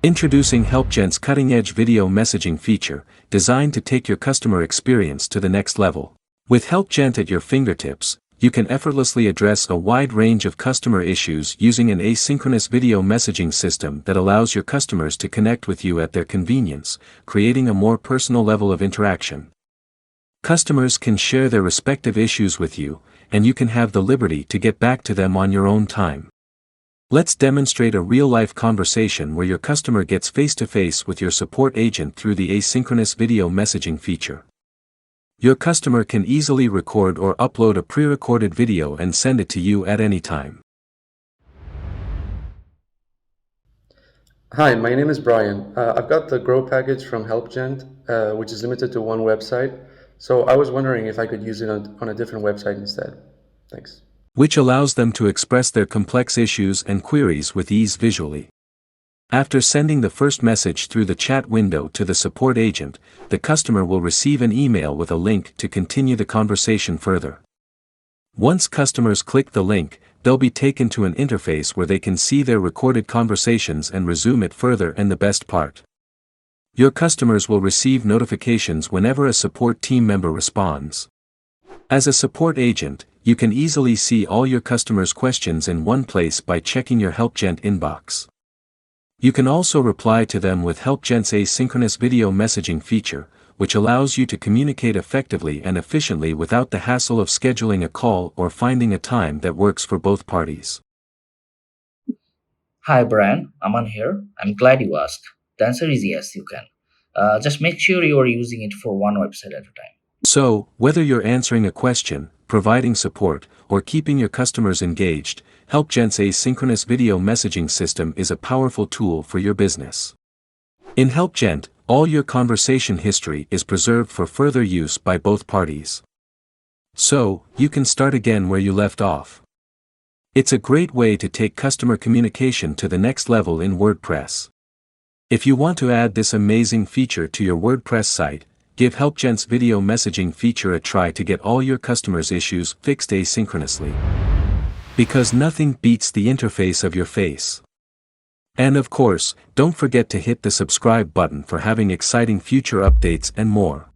Introducing HelpGent's cutting-edge video messaging feature, designed to take your customer experience to the next level. With HelpGent at your fingertips, you can effortlessly address a wide range of customer issues using an asynchronous video messaging system that allows your customers to connect with you at their convenience, creating a more personal level of interaction. Customers can share their respective issues with you, and you can have the liberty to get back to them on your own time. Let's demonstrate a real-life conversation where your customer gets face-to-face with your support agent through the asynchronous video messaging feature. Your customer can easily record or upload a pre-recorded video and send it to you at any time. Hi, my name is Brian. I've got the Grow package from HelpGent, which is limited to one website. So I was wondering if I could use it on a different website instead. Thanks. Which allows them to express their complex issues and queries with ease visually. After sending the first message through the chat window to the support agent, the customer will receive an email with a link to continue the conversation further. Once customers click the link, they'll be taken to an interface where they can see their recorded conversations and resume it further. And the best part, your customers will receive notifications whenever a support team member responds. As a support agent, you can easily see all your customers' questions in one place by checking your HelpGent inbox. You can also reply to them with HelpGent's asynchronous video messaging feature, which allows you to communicate effectively and efficiently without the hassle of scheduling a call or finding a time that works for both parties. Hi Brian, Aman here. I'm glad you asked. The answer is yes, you can. Just make sure you are using it for one website at a time. So, whether you're answering a question, providing support, or keeping your customers engaged, HelpGent's asynchronous video messaging system is a powerful tool for your business. In HelpGent, all your conversation history is preserved for further use by both parties. So, you can start again where you left off. It's a great way to take customer communication to the next level in WordPress. If you want to add this amazing feature to your WordPress site, give HelpGent's video messaging feature a try to get all your customers' issues fixed asynchronously. Because nothing beats the interface of your face. And of course, don't forget to hit the subscribe button for having exciting future updates and more.